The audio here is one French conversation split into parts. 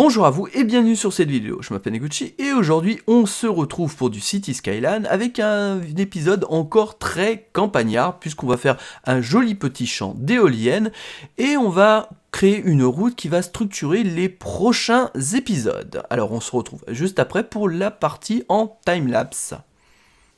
Bonjour à vous et bienvenue sur cette vidéo, je m'appelle Neguchi et aujourd'hui on se retrouve pour du City Skyline avec un épisode encore très campagnard puisqu'on va faire un joli petit champ d'éoliennes et on va créer une route qui va structurer les prochains épisodes. Alors on se retrouve juste après pour la partie en timelapse.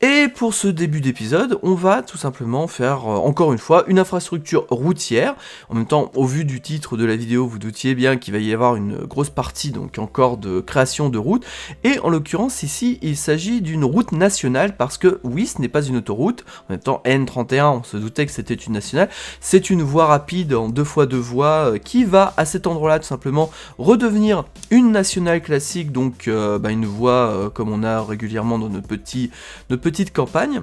Et pour ce début d'épisode, on va tout simplement faire, encore une fois, une infrastructure routière. En même temps, au vu du titre de la vidéo, vous doutiez bien qu'il va y avoir une grosse partie, donc encore de création de route. Et en l'occurrence, ici, il s'agit d'une route nationale, parce que, oui, ce n'est pas une autoroute. En même temps, N31, on se doutait que c'était une nationale. C'est une voie rapide en 2x2 voies, qui va, à cet endroit-là, tout simplement, redevenir une nationale classique, donc une voie comme on a régulièrement dans nos petites campagnes.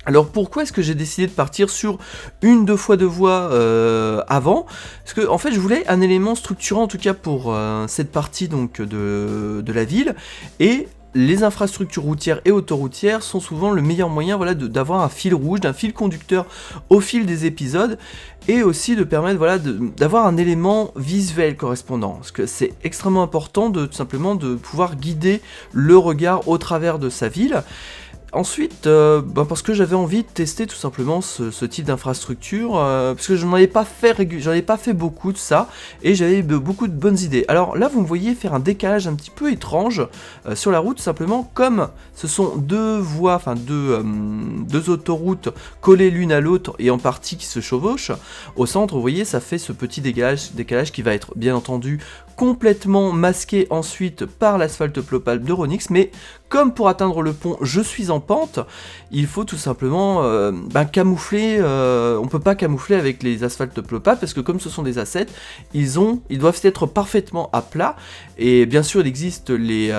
Alors pourquoi est-ce que j'ai décidé de partir sur une 2x2 voies avant? Parce que en fait je voulais un élément structurant en tout cas pour cette partie donc de la ville, et les infrastructures routières et autoroutières sont souvent le meilleur moyen d'avoir un fil rouge, d'un fil conducteur au fil des épisodes, et aussi de permettre d'avoir un élément visuel correspondant. Parce que c'est extrêmement important tout simplement de pouvoir guider le regard au travers de sa ville. Ensuite, parce que j'avais envie de tester tout simplement ce type d'infrastructure, parce que je n'en avais pas fait beaucoup de ça, et j'avais beaucoup de bonnes idées. Alors là, vous me voyez faire un décalage un petit peu étrange sur la route, tout simplement, comme ce sont deux voies, deux autoroutes collées l'une à l'autre et en partie qui se chevauchent. Au centre, vous voyez, ça fait ce petit décalage qui va être bien entendu complètement masqué ensuite par l'asphalte plopale de Ronix, mais comme pour atteindre le pont je suis en pente, il faut tout simplement camoufler, on peut pas camoufler avec les asphaltes plopales parce que comme ce sont des assets, ils doivent être parfaitement à plat, et bien sûr il existe des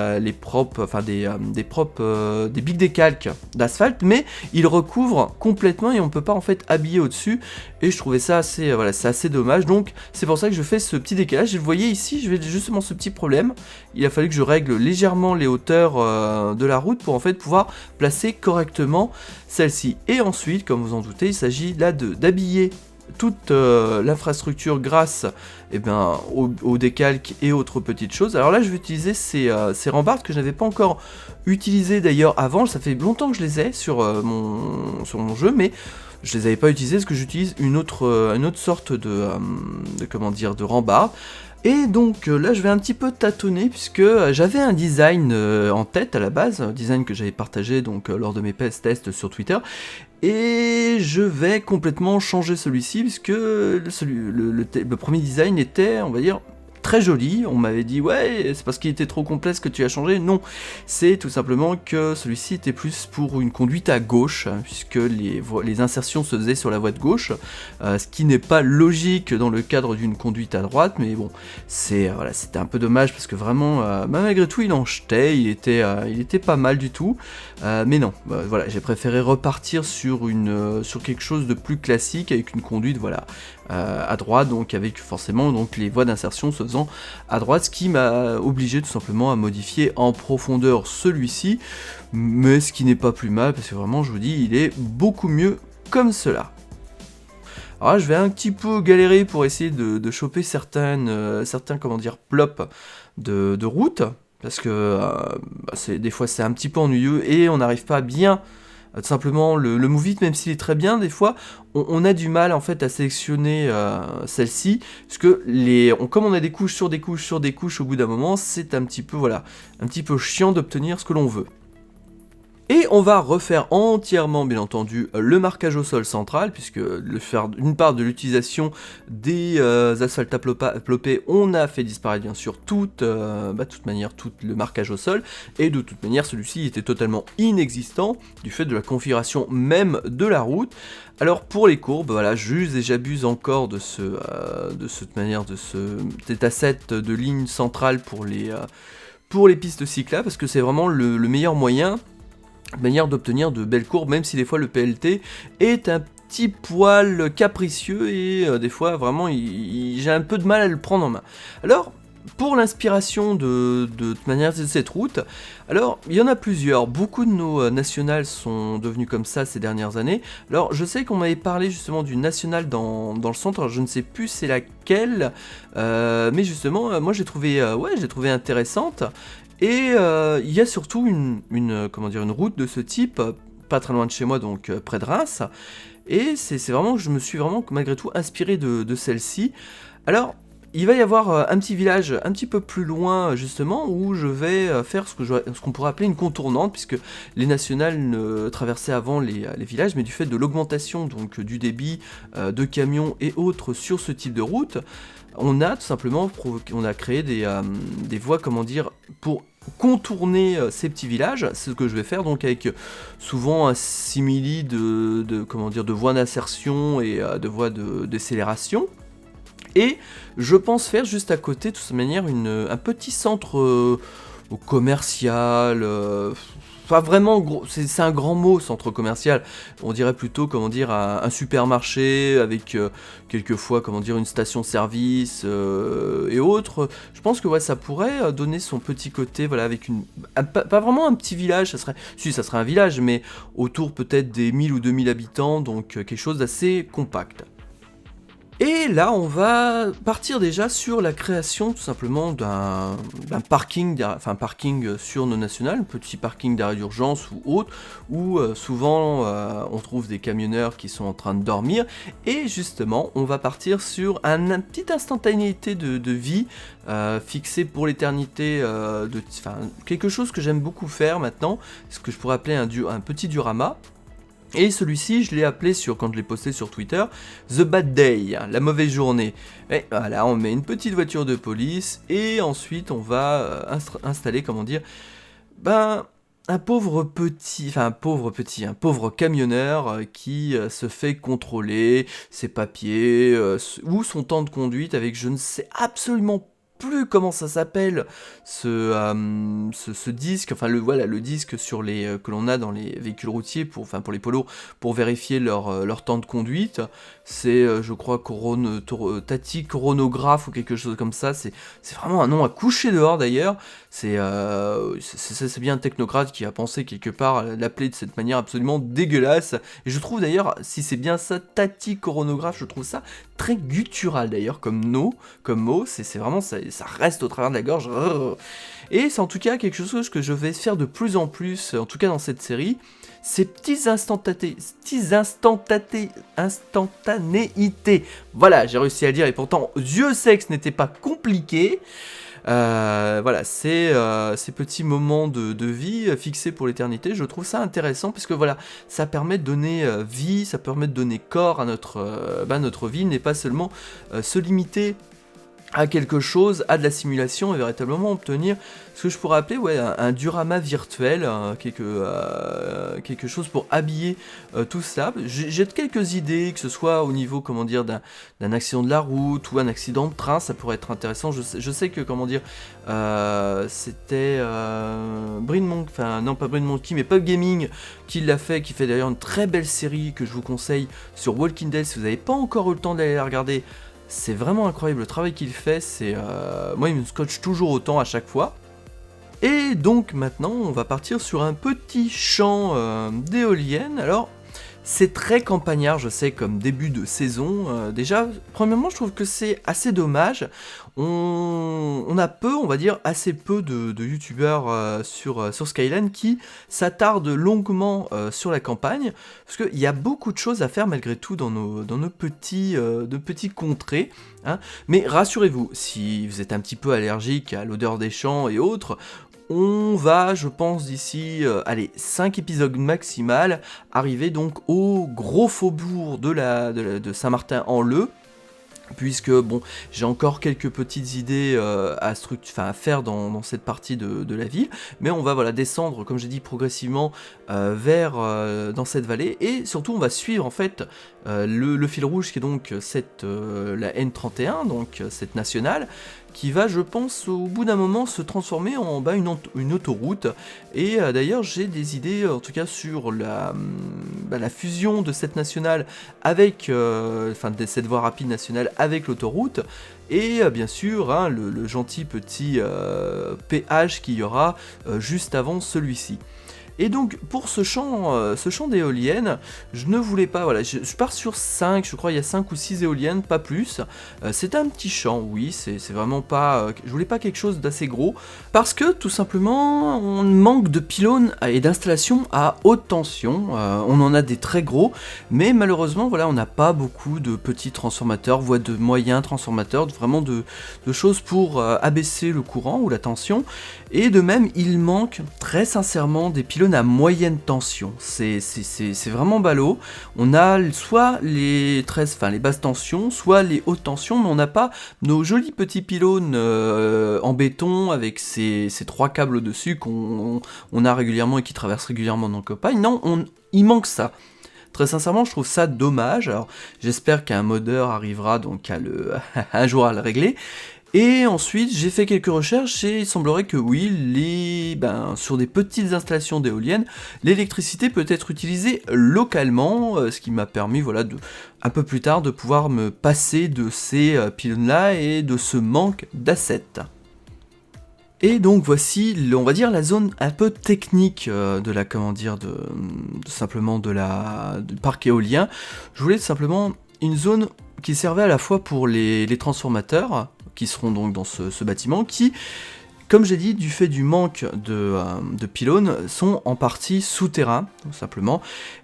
bics décalques d'asphalte, mais ils recouvrent complètement et on peut pas en fait habiller au-dessus, et je trouvais ça assez, c'est assez dommage, donc c'est pour ça que je fais ce petit décalage. Et vous voyez ici, je vais justement ce petit problème, il a fallu que je règle légèrement les hauteurs de la route pour en fait pouvoir placer correctement celle-ci. Et ensuite, comme vous en doutez, il s'agit là d'habiller toute l'infrastructure grâce au décalque et autres petites choses. Alors là je vais utiliser ces rambardes que je n'avais pas encore utilisées d'ailleurs avant, ça fait longtemps que je les ai sur mon jeu, mais je les avais pas utilisées parce que j'utilise une autre sorte de rambarde. Et donc là je vais un petit peu tâtonner puisque j'avais un design en tête à la base, un design que j'avais partagé donc lors de mes tests sur Twitter, et je vais complètement changer celui-ci puisque le premier design était, on va dire, très joli. On m'avait dit ouais c'est parce qu'il était trop complexe que tu as changé. Non, c'est tout simplement que celui-ci était plus pour une conduite à gauche, puisque les insertions se faisaient sur la voie de gauche, ce qui n'est pas logique dans le cadre d'une conduite à droite, mais bon, c'était un peu dommage parce que vraiment malgré tout il en jetait, il était pas mal du tout, mais non, j'ai préféré repartir sur quelque chose de plus classique avec une conduite à droite, donc avec forcément donc les voies d'insertion se faisant à droite, ce qui m'a obligé tout simplement à modifier en profondeur celui-ci, mais ce qui n'est pas plus mal parce que vraiment je vous dis il est beaucoup mieux comme cela. Alors là, je vais un petit peu galérer pour essayer de choper certains plops de route, parce que des fois c'est un petit peu ennuyeux et on n'arrive pas à bien. Tout simplement le move it, même s'il est très bien, des fois on a du mal en fait à sélectionner celle-ci, parce que comme on a des couches sur des couches sur des couches, au bout d'un moment c'est un petit peu chiant d'obtenir ce que l'on veut. Et on va refaire entièrement, bien entendu, le marquage au sol central, puisque faire une part de l'utilisation des asphaltes à plopés, on a fait disparaître bien sûr tout le marquage au sol, et de toute manière celui-ci était totalement inexistant du fait de la configuration même de la route. Alors pour les courbes, j'use et j'abuse encore de cet asset de ligne centrale pour les pistes cyclables, parce que c'est vraiment le meilleur moyen d'obtenir de belles courbes, même si des fois le PLT est un petit poil capricieux et des fois vraiment j'ai un peu de mal à le prendre en main. Alors pour l'inspiration de manière de cette route, alors il y en a plusieurs, beaucoup de nos nationales sont devenues comme ça ces dernières années. Alors je sais qu'on m'avait parlé justement d'une nationale dans le centre, alors je ne sais plus c'est laquelle, mais justement moi j'ai trouvé intéressante. Et il y a surtout une route de ce type, pas très loin de chez moi, donc près de Reims. Et c'est vraiment que je me suis vraiment malgré tout inspiré de celle-ci. Alors, il va y avoir un petit village un petit peu plus loin justement où je vais faire ce qu'on pourrait appeler une contournante, puisque les nationales ne traversaient avant les villages, mais du fait de l'augmentation donc du débit de camions et autres sur ce type de route, on a tout simplement créé des voies, comment dire, pour contourner ces petits villages. C'est ce que je vais faire donc avec souvent un simili de voies d'insertion et de voies de décélération. Et je pense faire juste à côté, de toute manière, un petit centre commercial. Pas vraiment gros, c'est un grand mot, centre commercial. On dirait plutôt, comment dire, un supermarché avec quelquefois, comment dire, une station-service et autres. Je pense que ouais, ça pourrait donner son petit côté, voilà, avec pas vraiment un petit village, ça serait un village, mais autour peut-être des 1000 ou 2000 habitants, donc quelque chose d'assez compact. Et là, on va partir déjà sur la création tout simplement d'un parking, parking sur nos nationales, un petit parking d'arrêt d'urgence ou autre, où souvent on trouve des camionneurs qui sont en train de dormir. Et justement, on va partir sur une petite instantanéité de vie fixée pour l'éternité, quelque chose que j'aime beaucoup faire maintenant, ce que je pourrais appeler un petit diorama. Et celui-ci, je l'ai appelé quand je l'ai posté sur Twitter, The Bad Day, la mauvaise journée. Et voilà, on met une petite voiture de police et ensuite on va installer, comment dire, un pauvre camionneur qui se fait contrôler ses papiers ou son temps de conduite avec je ne sais absolument plus comment ça s'appelle ce disque, le disque sur que l'on a dans les véhicules routiers pour les polos pour vérifier leur temps de conduite. C'est je crois Tati chronographe ou quelque chose comme ça. C'est vraiment un nom à coucher dehors d'ailleurs. C'est bien un technocrate qui a pensé quelque part à l'appeler de cette manière absolument dégueulasse. Et je trouve d'ailleurs, si c'est bien ça, Tati chronographe, je trouve ça très guttural d'ailleurs comme mot. C'est vraiment ça reste au travers de la gorge. Et c'est en tout cas quelque chose que je vais faire de plus en plus, en tout cas dans cette série. Ces petites instantanéités. Voilà, j'ai réussi à le dire et pourtant Dieu sait que ce n'était pas compliqué. Voilà, ces petits moments de vie fixés pour l'éternité, je trouve ça intéressant puisque voilà, ça permet de donner vie, ça permet de donner corps à notre vie, n'est pas seulement se limiter à quelque chose, à de la simulation et véritablement obtenir ce que je pourrais appeler un diorama virtuel, quelque chose pour habiller tout ça. J'ai quelques idées, que ce soit au niveau d'un accident de la route ou un accident de train, ça pourrait être intéressant. Je sais que c'était pas Brain Monkey mais Pub Gaming qui l'a fait, qui fait d'ailleurs une très belle série que je vous conseille sur Walking Dead si vous n'avez pas encore eu le temps d'aller la regarder. C'est vraiment incroyable le travail qu'il fait, moi il me scotche toujours autant à chaque fois. Et donc maintenant on va partir sur un petit champ d'éoliennes. Alors c'est très campagnard, je sais, comme début de saison. Déjà, premièrement, je trouve que c'est assez dommage. On a assez peu de youtubeurs sur Skyline qui s'attardent longuement sur la campagne, parce qu'il y a beaucoup de choses à faire malgré tout dans nos petits contrées. Hein. Mais rassurez-vous, si vous êtes un petit peu allergique à l'odeur des champs et autres, on va, je pense, d'ici 5 épisodes maximal, arriver donc au gros faubourg de Saint-Martin-en-Leu, puisque bon, j'ai encore quelques petites idées à faire dans cette partie de la ville, mais on va descendre, comme j'ai dit, progressivement vers dans cette vallée, et surtout on va suivre en fait le fil rouge qui est donc la N31, donc cette nationale, qui va, je pense, au bout d'un moment se transformer en une autoroute. Et d'ailleurs, j'ai des idées, en tout cas, sur la fusion de cette nationale avec, de cette voie rapide nationale avec l'autoroute. Et bien sûr, hein, le gentil petit péage qu'il y aura juste avant celui-ci. Et donc pour ce champ d'éoliennes, je ne voulais pas, voilà, je pars sur 5, je crois il y a 5 ou 6 éoliennes, pas plus. C'est un petit champ, oui, c'est vraiment pas, je voulais pas quelque chose d'assez gros, parce que tout simplement on manque de pylônes et d'installations à haute tension. On en a des très gros, mais malheureusement voilà, on n'a pas beaucoup de petits transformateurs, voire de moyens transformateurs, vraiment de choses pour abaisser le courant ou la tension. Et de même, il manque très sincèrement des pylônes à moyenne tension. C'est vraiment ballot. On a soit les basses tensions, soit les hautes tensions, mais on n'a pas nos jolis petits pylônes en béton avec ces 3 câbles dessus qu'on a régulièrement et qui traversent régulièrement dans le copaille. Non, il manque ça. Très sincèrement, je trouve ça dommage. Alors, j'espère qu'un modeur arrivera donc un jour à le régler. Et ensuite, j'ai fait quelques recherches et il semblerait que oui, sur des petites installations d'éoliennes, l'électricité peut être utilisée localement, ce qui m'a permis, voilà, un peu plus tard, de pouvoir me passer de ces pylônes-là et de ce manque d'assets. Et donc voici, on va dire, la zone un peu technique du parc éolien. Je voulais simplement une zone qui servait à la fois pour les transformateurs, qui seront donc dans ce bâtiment, qui, comme j'ai dit, du fait du manque de pylônes, sont en partie souterrains, tout simplement.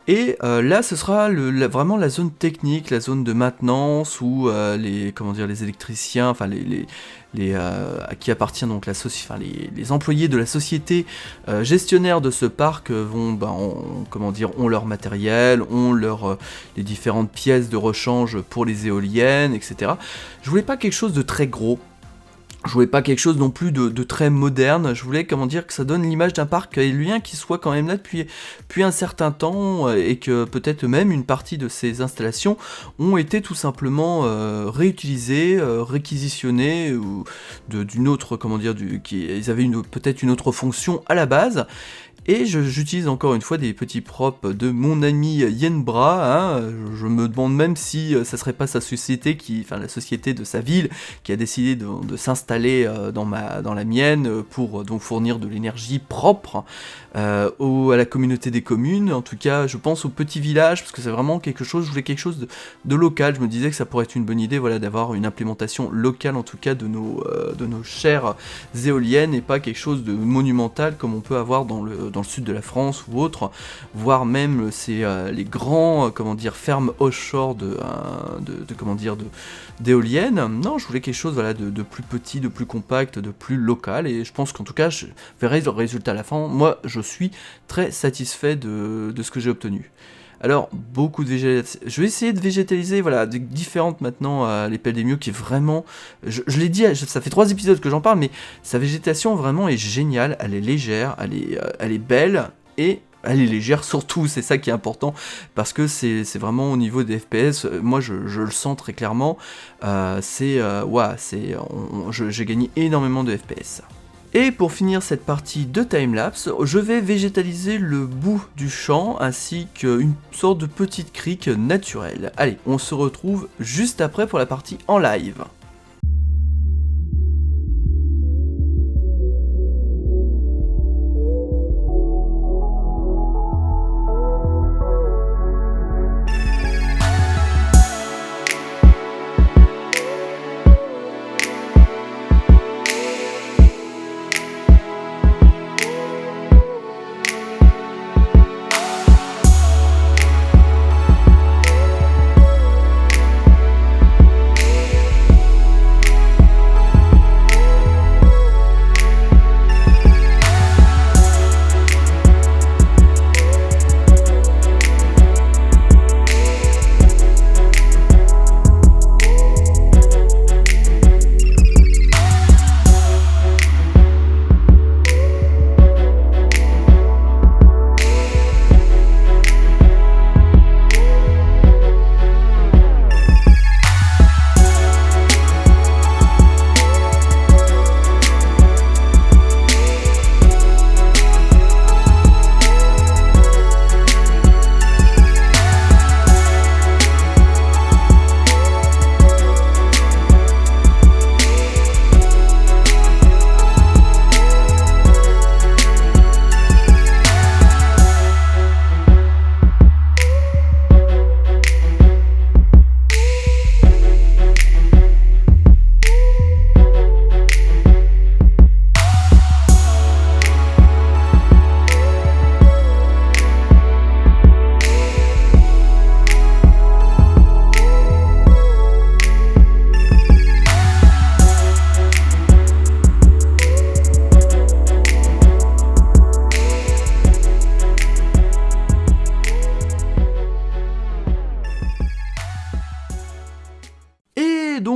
Et là, ce sera vraiment la zone technique, la zone de maintenance, où les électriciens, enfin à qui appartient donc les employés de la société gestionnaire de ce parc ont leur matériel, ont les différentes pièces de rechange pour les éoliennes, etc. Je voulais pas quelque chose de très gros. Je voulais pas quelque chose non plus de très moderne, je voulais que ça donne l'image d'un parc éolien qui soit quand même là depuis un certain temps et que peut-être même une partie de ces installations ont été tout simplement réutilisées, réquisitionnées ou d'une autre, ils avaient peut-être une autre fonction à la base. Et j'utilise encore une fois des petits props de mon ami Yenbra, hein. Je me demande même si ça serait pas sa société, la société de sa ville, qui a décidé de s'installer dans la mienne pour donc fournir de l'énergie propre à la communauté des communes. En tout cas, je pense au petit village, parce que c'est vraiment je voulais quelque chose de local. Je me disais que ça pourrait être une bonne idée, voilà, d'avoir une implémentation locale, en tout cas, de nos chères éoliennes, et pas quelque chose de monumental comme on peut avoir dans le sud de la France ou autre, voire même les grands fermes offshore d'éoliennes. Non, je voulais quelque chose, voilà, de plus petit, de plus compact, de plus local, et je pense qu'en tout cas je verrai le résultat à la fin. Moi, je suis très satisfait de ce que j'ai obtenu. Alors, beaucoup de végétation. Je vais essayer de végétaliser, voilà, différentes maintenant, les pelles des mieux, qui est vraiment... Je l'ai dit, ça fait 3 épisodes que j'en parle, mais sa végétation vraiment est géniale, elle est légère, elle est belle, et elle est légère surtout, c'est ça qui est important, parce que c'est vraiment au niveau des FPS, moi je le sens très clairement, j'ai gagné énormément de FPS. Et pour finir cette partie de timelapse, je vais végétaliser le bout du champ ainsi qu'une sorte de petite crique naturelle. Allez, on se retrouve juste après pour la partie en live.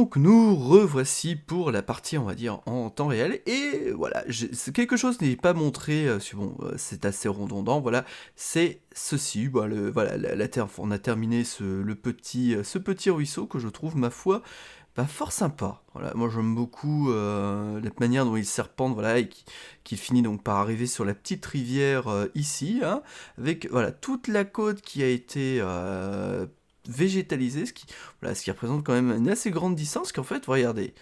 Donc nous revoici pour la partie, on va dire, en temps réel, et voilà, quelque chose n'est pas montré, c'est assez redondant, voilà, c'est ceci, bah, voilà, on a terminé ce petit ruisseau que je trouve, ma foi, bah, fort sympa. Voilà, moi j'aime beaucoup la manière dont il serpente, voilà, et qui finit donc par arriver sur la petite rivière ici, hein, avec voilà toute la côte qui a été végétalisée, ce qui représente quand même une assez grande distance. Qu'en fait, regardez,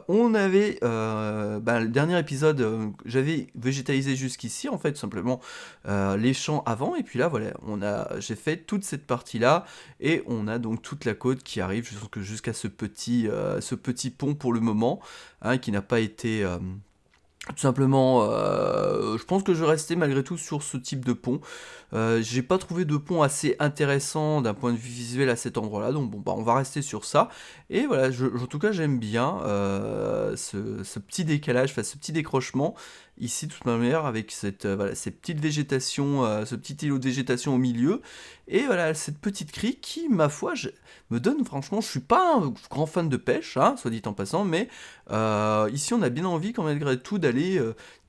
on avait le dernier épisode, j'avais végétalisé jusqu'ici, en fait, tout simplement les champs avant, et puis là, voilà, j'ai fait toute cette partie-là, et on a donc toute la côte qui arrive jusqu'à ce petit pont pour le moment, hein, qui n'a pas été tout simplement, je pense que je vais rester malgré tout sur ce type de pont. J'ai pas trouvé de pont assez intéressant d'un point de vue visuel à cet endroit-là, donc bon, bah, on va rester sur ça. Et voilà, en tout cas, j'aime bien ce petit décalage, enfin ce petit décrochement ici, de toute manière, avec ces petites végétations, ce petit îlot de végétation au milieu, et voilà, cette petite crique qui, ma foi, me donne, franchement, je suis pas un grand fan de pêche, hein, soit dit en passant, mais ici, on a bien envie, quand malgré tout, d'aller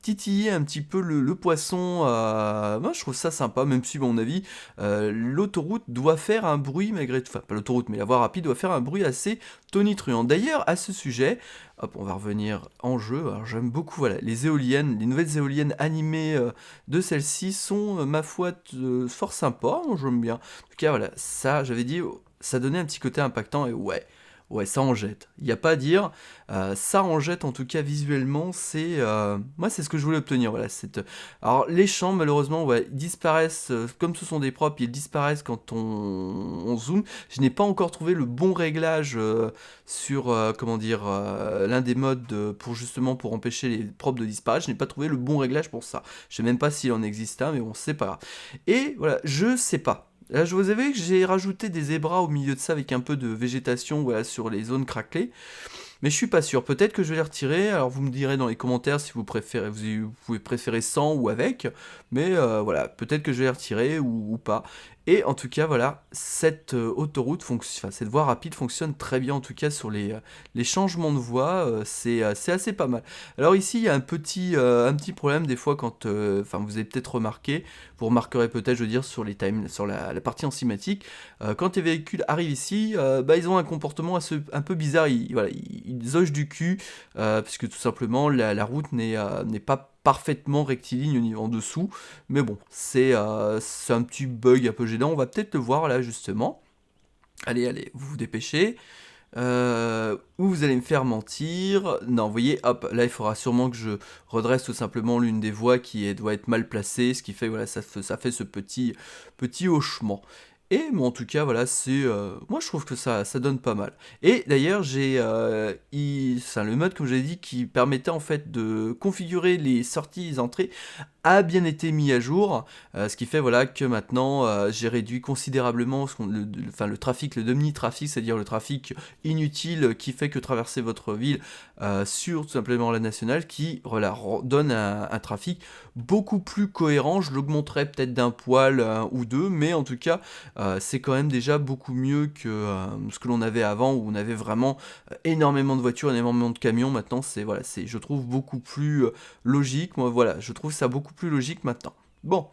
titiller un petit peu le poisson. Moi, je trouve ça sympa, même si, à mon avis, l'autoroute doit faire un bruit, malgré tout, enfin, pas l'autoroute, mais la voie rapide doit faire un bruit assez tonitruant. D'ailleurs, à ce sujet, hop, on va revenir en jeu. Alors, j'aime beaucoup, voilà, les nouvelles éoliennes animées de celles-ci sont, ma foi, fort sympas, moi, j'aime bien. En tout cas, voilà, ça, j'avais dit, ça donnait un petit côté impactant, et ouais, ça en jette. Il n'y a pas à dire. Ça en jette, en tout cas, visuellement, moi, c'est ce que je voulais obtenir. Voilà, alors, les champs, malheureusement, ouais, ils disparaissent, comme ce sont des propres, ils disparaissent quand on zoome. Je n'ai pas encore trouvé le bon réglage sur, l'un des modes pour empêcher les propres de disparaître. Je n'ai pas trouvé le bon réglage pour ça. Je sais même pas s'il en existe un, mais bon, c'est pas grave. Et voilà, je sais pas. Là, je vous avais que j'ai rajouté des zébras au milieu de ça avec un peu de végétation, voilà, sur les zones craquelées. Mais je suis pas sûr. Peut-être que je vais les retirer. Alors vous me direz dans les commentaires si vous préférez, vous pouvez préférer sans ou avec. Mais voilà, peut-être que je vais les retirer ou pas. Et en tout cas, voilà, cette autoroute cette voie rapide fonctionne très bien, en tout cas sur les changements de voie, c'est assez pas mal. Alors ici, il y a un petit problème des fois quand, vous avez peut-être remarqué, vous remarquerez peut-être, je veux dire, sur la partie en cinématique, quand les véhicules arrivent ici, ils ont un comportement un peu bizarre, ils hochent du cul, puisque tout simplement la route n'est pas parfaitement rectiligne en dessous, mais bon, c'est un petit bug un peu gênant, on va peut-être le voir là justement. Allez, vous vous dépêchez. Ou vous allez me faire mentir. Non, vous voyez, hop, là il faudra sûrement que je redresse tout simplement l'une des voies qui doit être mal placée, ce qui fait, voilà, ça fait ce petit hochement. Et bon, en tout cas, voilà, moi je trouve que ça donne pas mal. Et d'ailleurs, j'ai le mode, comme j'ai dit, qui permettait en fait de configurer les sorties et les entrées a bien été mis à jour, ce qui fait, voilà, que maintenant j'ai réduit considérablement le trafic, le demi-trafic, c'est-à-dire le trafic inutile qui fait que traverser votre ville sur tout simplement la nationale, qui, voilà, donne un trafic beaucoup plus cohérent. Je l'augmenterai peut-être d'un poil ou deux, mais en tout cas c'est quand même déjà beaucoup mieux que ce que l'on avait avant, où on avait vraiment énormément de voitures, énormément de camions. Maintenant, je trouve beaucoup plus logique. Moi, voilà, je trouve ça beaucoup plus logique maintenant. Bon,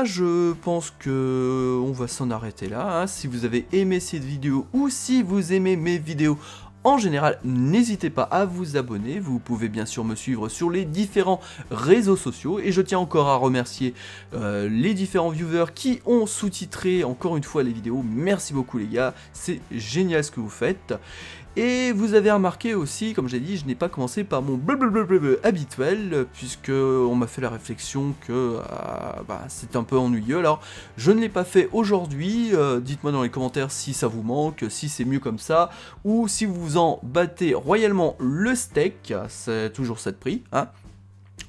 je pense que on va s'en arrêter là, hein. Si vous avez aimé cette vidéo, ou si vous aimez mes vidéos en général, n'hésitez pas à vous abonner. Vous pouvez bien sûr me suivre sur les différents réseaux sociaux. Et je tiens encore à remercier les différents viewers qui ont sous-titré encore une fois les vidéos. Merci beaucoup les gars, c'est génial ce que vous faites. Et vous avez remarqué aussi, comme j'ai dit, je n'ai pas commencé par mon blablabla habituel, puisque on m'a fait la réflexion que c'est un peu ennuyeux. Alors, je ne l'ai pas fait aujourd'hui. Dites-moi dans les commentaires si ça vous manque, si c'est mieux comme ça, ou si vous en battez royalement le steak. C'est toujours ça de prix, hein.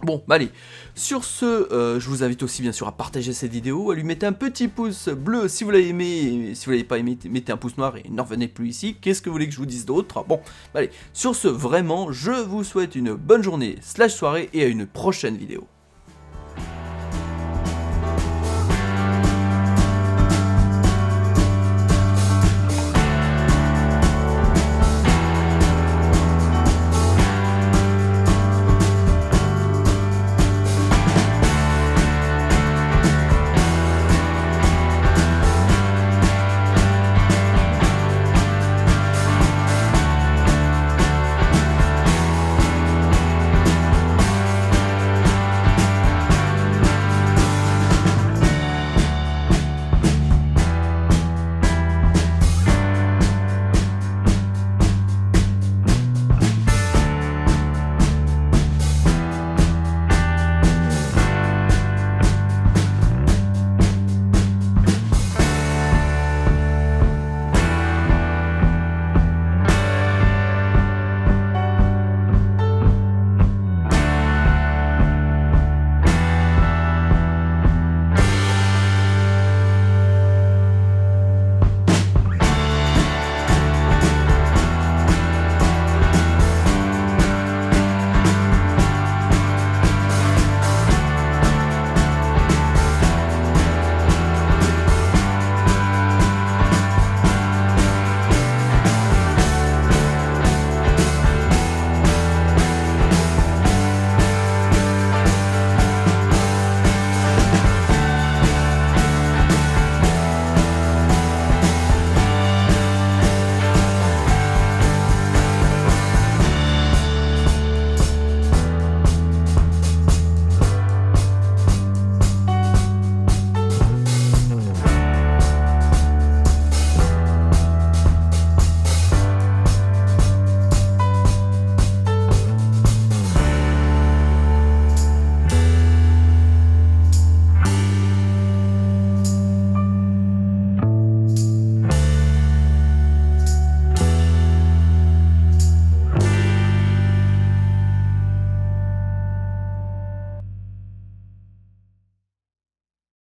Bon, allez, sur ce, je vous invite aussi bien sûr à partager cette vidéo, à lui mettre un petit pouce bleu si vous l'avez aimé, et si vous l'avez pas aimé, mettez un pouce noir et ne revenez plus ici. Qu'est-ce que vous voulez que je vous dise d'autre? Bon, allez, sur ce, vraiment, je vous souhaite une bonne journée / soirée et à une prochaine vidéo.